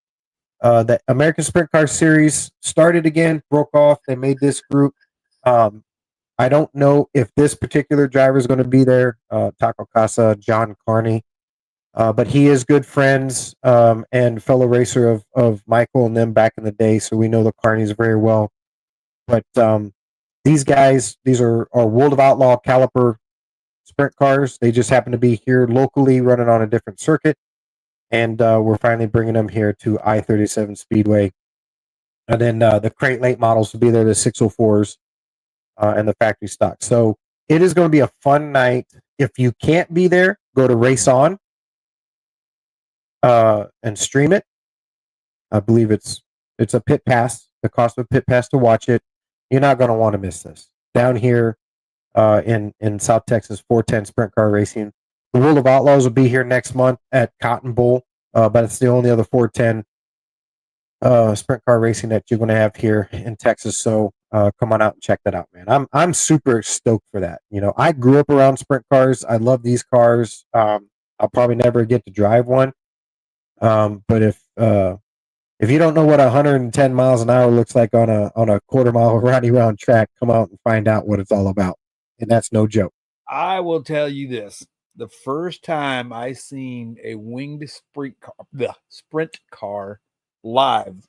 the American Sprint Car Series started again, broke off. They made this group. I don't know if this particular driver is going to be there, Taco Casa, John Carney, but he is good friends and fellow racer of Michael and them back in the day, so we know the Carneys very well. But these guys, these are World of Outlaw caliper sprint cars. They just happen to be here locally running on a different circuit, and we're finally bringing them here to I-37 Speedway. And then the crate late models will be there, the 604s. And the factory stock. So it is going to be a fun night. If you can't be there, go to Race On and stream it. I believe it's a pit pass. The cost of a pit pass to watch it. You're not going to want to miss this. Down here in South Texas, 410 Sprint Car Racing. The World of Outlaws will be here next month at Cotton Bowl, but it's the only other 410 sprint car racing that you're going to have here in Texas. So come on out and check that out, man. I'm super stoked for that. You know, I grew up around sprint cars. I love these cars. I'll probably never get to drive one. But if you don't know what 110 miles an hour looks like on a quarter mile round track, come out and find out what it's all about. And that's no joke. I will tell you this. The first time I seen a winged sprint car live,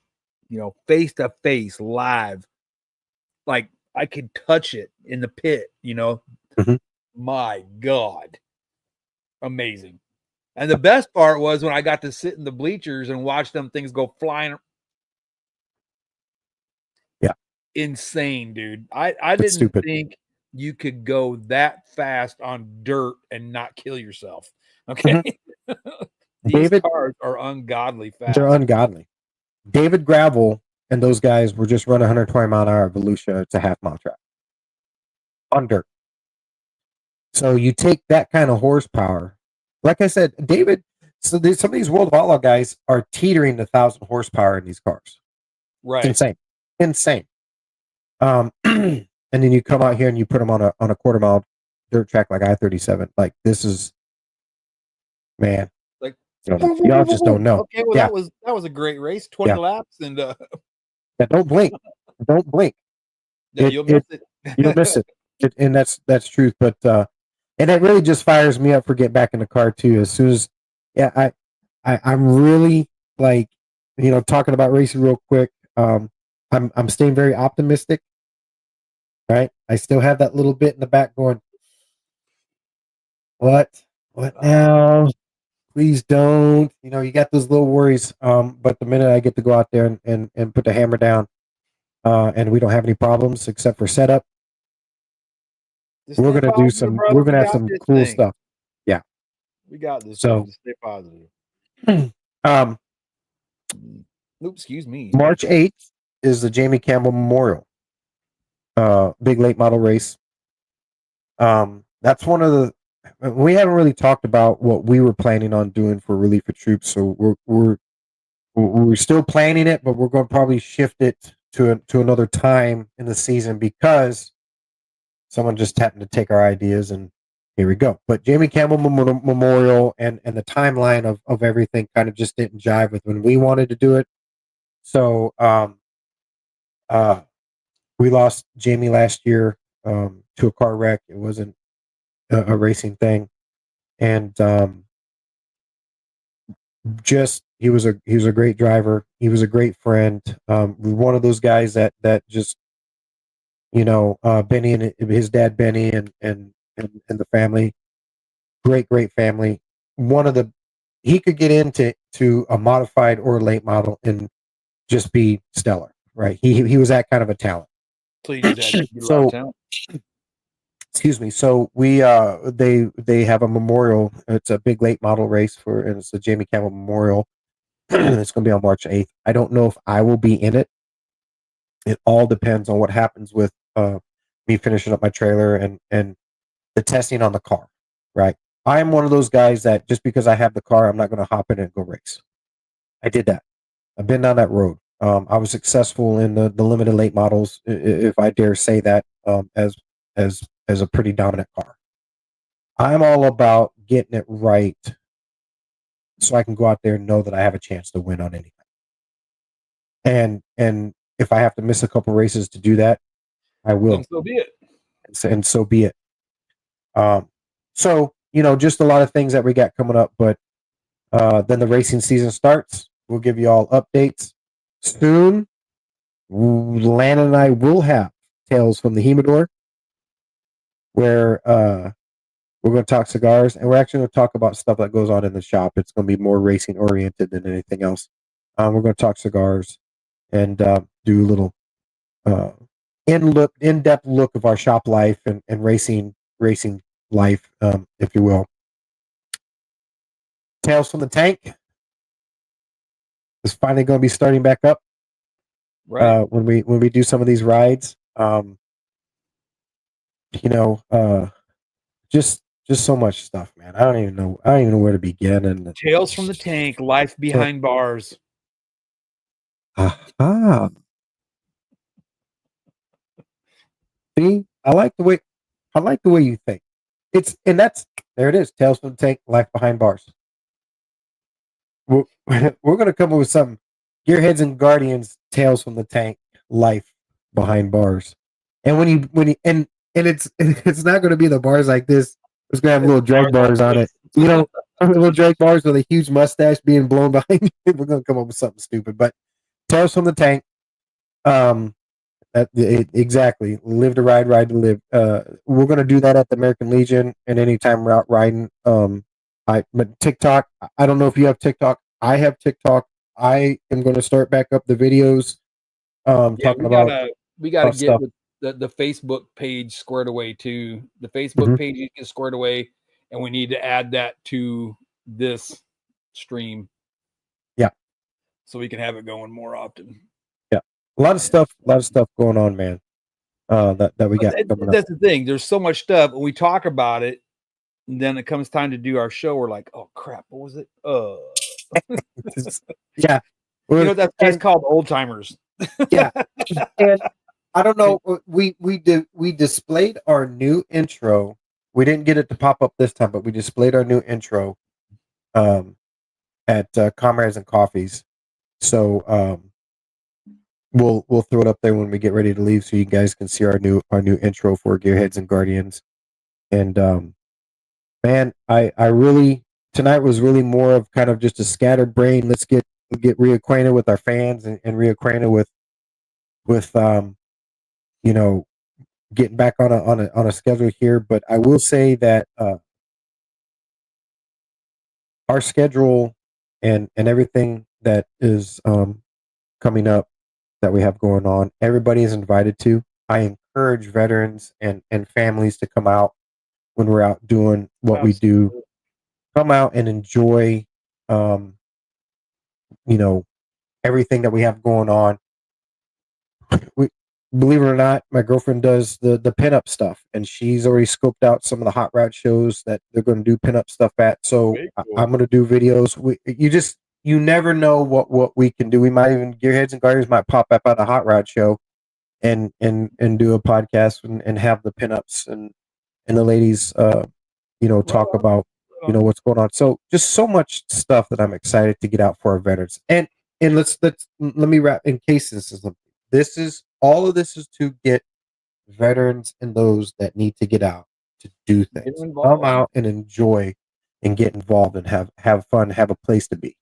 you know, face to face live, like I could touch it in the pit, you know. My God, amazing. And the best part was when I got to sit in the bleachers and watch them things go flying. Yeah, insane, dude. I didn't think you could go that fast on dirt and not kill yourself. Okay. These cars are ungodly fast. They're ungodly. David Gravel and those guys were just running 120 mile an hour at Volusia. It's a half mile track on dirt. So you take that kind of horsepower. Like I said, David, so some of these World of Outlaw guys are teetering to 1,000 horsepower in these cars. Right. It's insane. And then you come out here and you put them on a quarter mile dirt track like I-37. Like, this is, man. Like, y'all just don't know. Okay, well, that was a great race, 20 laps, and don't blink. Don't blink. Yeah, you'll miss it. You'll miss it. And that's truth. But and it really just fires me up for getting back in the car too. As soon as I'm really, like, you know, talking about racing real quick. I'm staying very optimistic. Right? I still have that little bit in the back going, what now? Please don't. You know, you got those little worries. But the minute I get to go out there and put the hammer down, and we don't have any problems except for setup, we're gonna do some. We're gonna have some cool stuff. Yeah, we got this. So just stay positive. Oops, excuse me. March 8th is the Jamie Campbell Memorial. Big late model race. That's one of the. We haven't really talked about what we were planning on doing for Relief of Troops, so we're still planning it, but we're going to probably shift it to another time in the season because someone just happened to take our ideas, and here we go. But Jamie Campbell Memorial and the timeline of everything kind of just didn't jive with when we wanted to do it. So we lost Jamie last year to a car wreck. It wasn't a racing thing, and just he was a great driver. He was a great friend. One of those guys that just, you know, Benny and his dad Benny and the family, great family. He could get into a modified or late model and just be stellar, right? He was that kind of a talent. So you just had to get a lot of talent. excuse me. So we they have a memorial. It's a big late model race and it's the Jamie Campbell Memorial. It's going to be on March 8th. I don't know if I will be in it. It all depends on what happens with me finishing up my trailer and the testing on the car. Right. I am one of those guys that just because I have the car, I'm not going to hop in and go race. I did that. I've been down that road. I was successful in the limited late models, if I dare say that, as a pretty dominant car. I'm all about getting it right, so I can go out there and know that I have a chance to win on anything. And if I have to miss a couple races to do that, I will. Then so be it. And so be it. So just a lot of things that we got coming up, but then the racing season starts. We'll give you all updates soon. Lan and I will have Tales from the Humidor, where we're going to talk cigars, and we're actually going to talk about stuff that goes on in the shop. It's going to be more racing oriented than anything else. We're going to talk cigars and do a little in-depth look of our shop life and racing life, if you will. Tales from the Tank is finally going to be starting back up. Right. When we do some of these rides, just so much stuff, man. I don't even know where to begin. And Tales from the Tank, life behind bars. Aha. See, I like the way you think. There it is. Tales from the Tank, life behind bars. We're going to come up with something. Gearheads and Guardians, Tales from the Tank, life behind bars. And and it's not going to be the bars like this. It's going to have little drag bars on it. Little drag bars with a huge mustache being blown behind you. We're going to come up with something stupid. But Tales from the Tank, exactly. Live to ride, ride to live. We're going to do that at the American Legion and anytime we're out riding. But TikTok, I don't know if you have TikTok. I have TikTok. I am going to start back up the videos. We gotta get stuff. with the Facebook page squared away too. The Facebook page is squared away, and we need to add that to this stream. Yeah, so we can have it going more often. Yeah, a lot of stuff going on, man. That we got coming up. That's the thing. There's so much stuff. When we talk about it, and then it comes time to do our show, we're like, oh crap, what was it? Yeah. That's called old timers. Yeah. And I don't know. We displayed our new intro. We didn't get it to pop up this time, but we displayed our new intro at Comrades and Coffees. So we'll throw it up there when we get ready to leave, so you guys can see our new intro for Gearheads and Guardians. And man, I really, tonight was really more of kind of just a scattered brain. Let's get reacquainted with our fans and reacquainted with getting back on a schedule here. But I will say that our schedule and everything that is coming up that we have going on, everybody is invited to. I encourage veterans and families to come out when we're out doing what we do. Come out and enjoy everything that we have going on. Believe it or not, my girlfriend does the pinup stuff, and she's already scoped out some of the hot rod shows that they're going to do pinup stuff at. So cool. I'm going to do videos. You never know what we can do. We might even, Gearheads and Guardians might pop up at a hot rod show and do a podcast and have the pinups and the ladies talk about what's going on. So just so much stuff that I'm excited to get out for our veterans. And let me wrap, in case this is all of this is to get veterans and those that need to get out to do things. Come out and enjoy and get involved and have fun, have a place to be.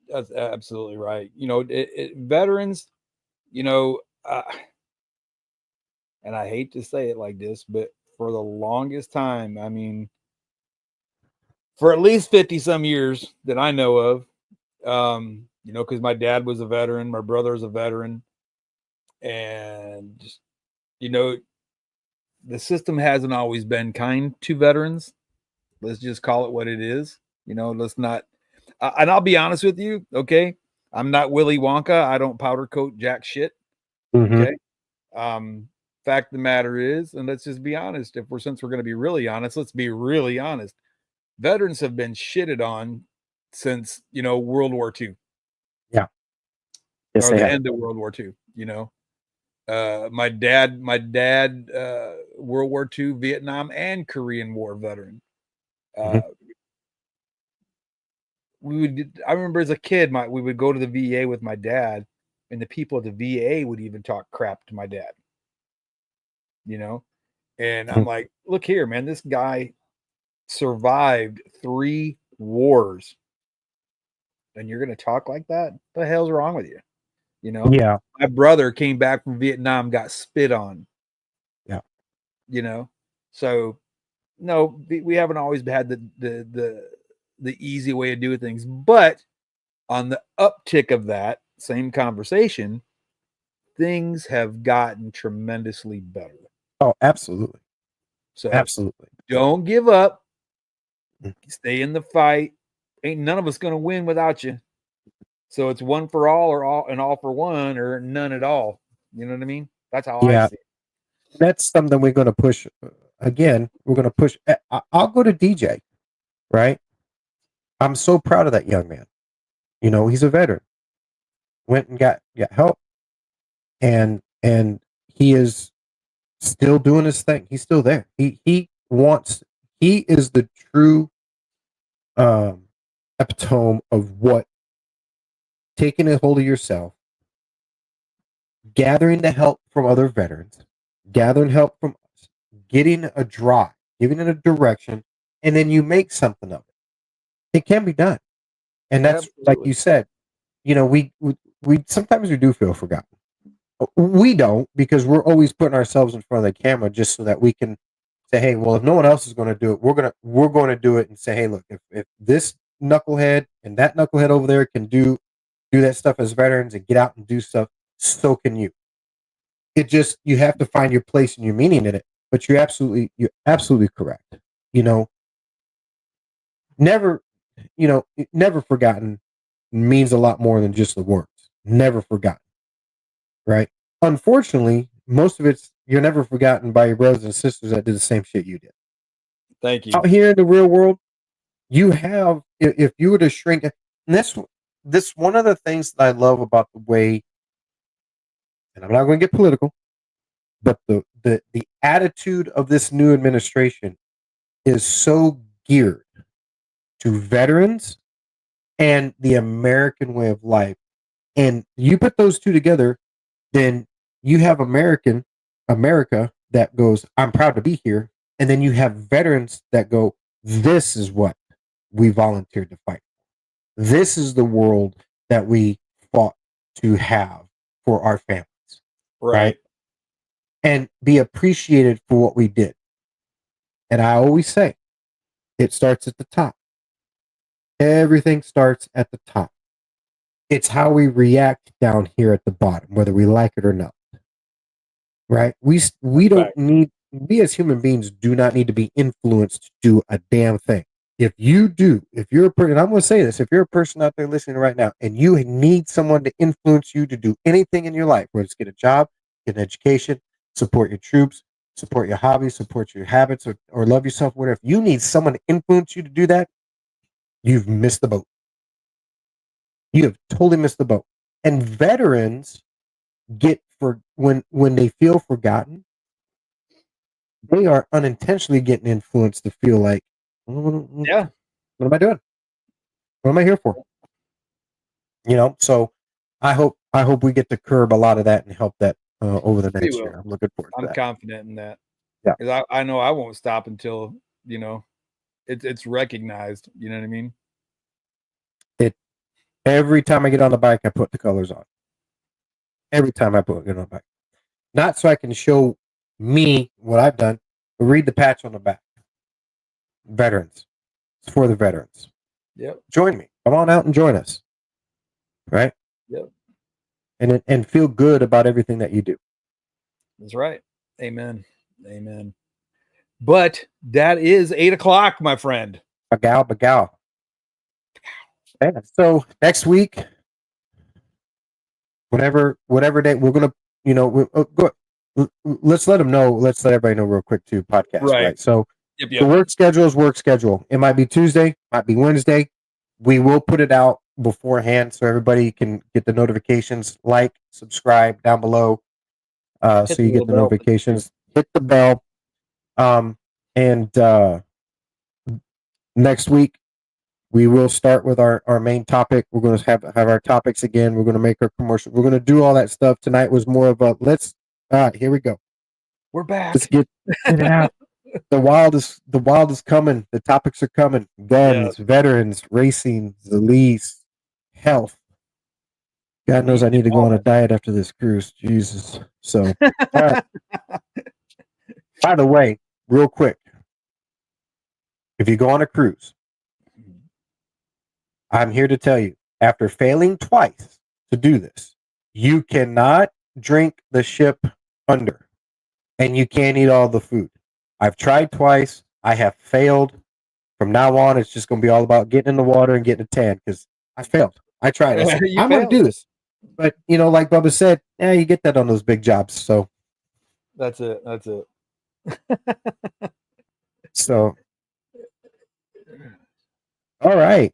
That's absolutely right. Veterans, and I hate to say it like this, but for the longest time, I mean, for at least 50 some years that I know of, because my dad was a veteran, my brother's a veteran, and the system hasn't always been kind to veterans. Let's just call it what it is. Let's not. And I'll be honest with you. Okay, I'm not Willy Wonka. I don't powder coat jack shit. Mm-hmm. Okay. Fact of the matter is, and let's just be honest. Since we're going to be really honest, let's be really honest. Veterans have been shitted on since World War II. Yeah. Yes, or they the have. end of World War II. My dad, World War II, Vietnam, and Korean War veteran. I remember as a kid, we would go to the VA with my dad, and the people at the VA would even talk crap to my dad. And I'm like, look here, man, this guy survived 3 wars, and you're gonna talk like that? What the hell's wrong with you? Yeah. My brother came back from Vietnam, got spit on. Yeah. So no, we haven't always had the easy way of doing things, but on the uptick of that same conversation, things have gotten tremendously better. Oh, absolutely. So absolutely. Don't give up. Stay in the fight. Ain't none of us going to win without you. So it's one for all, or all for one, or none at all. You know what I mean? That's how I see it. That's something we're going to push. Again, we're going to push. I'll go to DJ, right? I'm so proud of that young man. He's a veteran. Went and got help, and he is still doing his thing. He's still there. He is the true epitome of what taking a hold of yourself, gathering the help from other veterans, gathering help from us, getting a drive, giving it a direction, and then you make something of it. It can be done. And that's like you said, we sometimes we do feel forgotten. We don't, because we're always putting ourselves in front of the camera just so that we can say, hey, well, if no one else is going to do it, we're going to do it, and say, hey, look, if this knucklehead and that knucklehead over there can do that stuff as veterans and get out and do stuff, so can you. You have to find your place and your meaning in it. But you're absolutely correct. Never forgotten means a lot more than just the words. Never forgotten. Right? Unfortunately, most of you're never forgotten by your brothers and sisters that did the same shit you did. Thank you. Out here in the real world, you have, if you were to shrink, and this one of the things that I love about the way, and I'm not going to get political, but the attitude of this new administration is so geared to veterans and the American way of life. And you put those two together, then you have America that goes, I'm proud to be here. And then you have veterans that go, this is what we volunteered to fight. This is the world that we fought to have for our families. Right? And be appreciated for what we did. And I always say, it starts at the top. Everything starts at the top. It's how we react down here at the bottom, whether we like it or not. Right? We don't need, we as human beings do not need to be influenced to do a damn thing. If you're a person, and I'm going to say this, if you're a person out there listening right now and you need someone to influence you to do anything in your life, whether it's get a job, get an education, support your troops, support your hobbies, support your habits, or love yourself, whatever. If you need someone to influence you to do that, you've missed the boat. You have totally missed the boat. And veterans get when they feel forgotten, they are unintentionally getting influenced to feel like, yeah, what am I doing? What am I here for? So I hope we get to curb a lot of that and help that over the next year. I'm looking forward to that. I'm confident in that. Yeah, because I know I won't stop until it's recognized. You know what I mean? Every time I get on the bike, I put the colors on. Every time I get on the bike, not so I can show me what I've done, but read the patch on the back. Veterans, it's for the veterans. Yep. Join me. Come on out and join us. Right. Yep. And feel good about everything that you do. That's right. Amen. Amen. But that is 8:00, my friend. Bagow. Yeah, so next week, whatever day we're gonna, let's let them know. Let's let everybody know real quick too. Podcast, right? So the work schedule is work schedule. It might be Tuesday, might be Wednesday. We will put it out beforehand so everybody can get the notifications. Like, subscribe down below, so you get the notifications. Hit the bell. And next week we will start with our main topic. We're going to have our topics again. We're going to make our commercial. We're going to do all that stuff. Tonight was more of a here we go. We're back. Let's get it out. The wild is coming. The topics are coming. Guns, veterans, racing, Zalees, health. God knows I need to go on a diet after this cruise. Jesus. So, all right. By the way, real quick, if you go on a cruise, I'm here to tell you, after failing twice to do this, you cannot drink the ship under, and you can't eat all the food. I've tried twice. I have failed. From now on, it's just going to be all about getting in the water and getting a tan because I failed. I tried. I said, I'm going to do this. But, like Bubba said, you get that on those big jobs. So that's it. So, all right.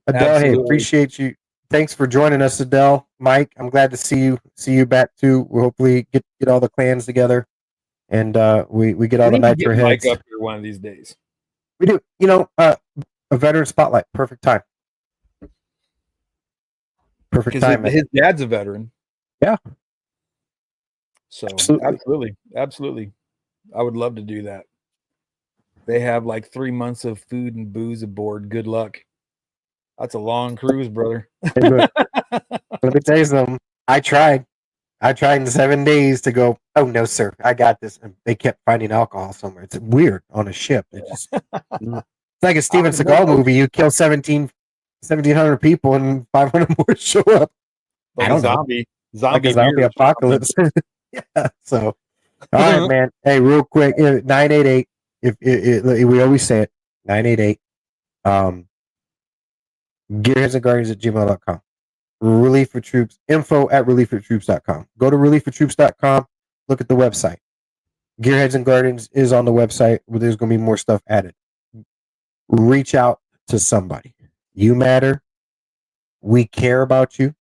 Adele, hey, appreciate you. Thanks for joining us, Adele. Mike, I'm glad to see you back too. We'll hopefully get all the clans together, and we get all the Nitro heads. Mike up here one of these days. We do. A veteran spotlight. Perfect time. Perfect time. His dad's a veteran. Yeah. So absolutely. I would love to do that. They have like 3 months of food and booze aboard. Good luck. That's a long cruise, brother. Let me tell you something. I tried in 7 days to go, oh, no, sir, I got this. And they kept finding alcohol somewhere. It's weird on a ship. It's like a Steven Seagal movie. You kill 1,700 people and 500 more show up. Like a zombie apocalypse. Yeah. So, all right, man. Hey, real quick, 988. If we always say it, 988. GearheadsandGuardians@gmail.com. Relief for Troops, info@relieffortroops.com. Go to relieffortroops.com. Look at the website. Gearheads and Guardians is on the website where there's going to be more stuff added. Reach out to somebody. You matter. We care about you.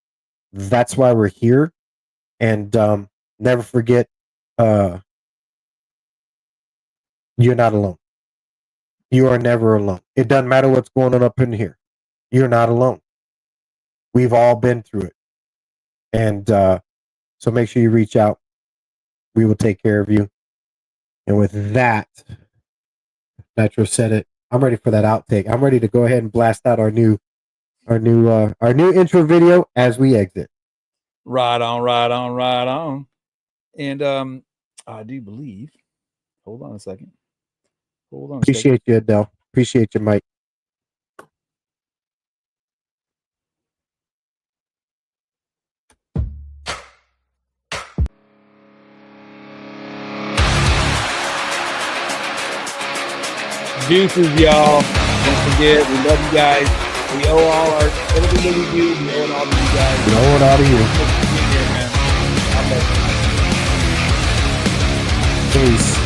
That's why we're here. And never forget, you're not alone. You are never alone. It doesn't matter what's going on up in here. You're not alone. We've all been through it. And so make sure you reach out. We will take care of you. And with that, Nitro said it. I'm ready for that outtake. I'm ready to go ahead and blast out our new intro video as we exit. Right on. And I do believe. Hold on a second. Appreciate you, Adele. Appreciate you, Mike. Deuces, y'all. Don't forget, we love you guys. We owe everything that we do, we owe it all to you guys. We owe it all to you. Here, man. Peace.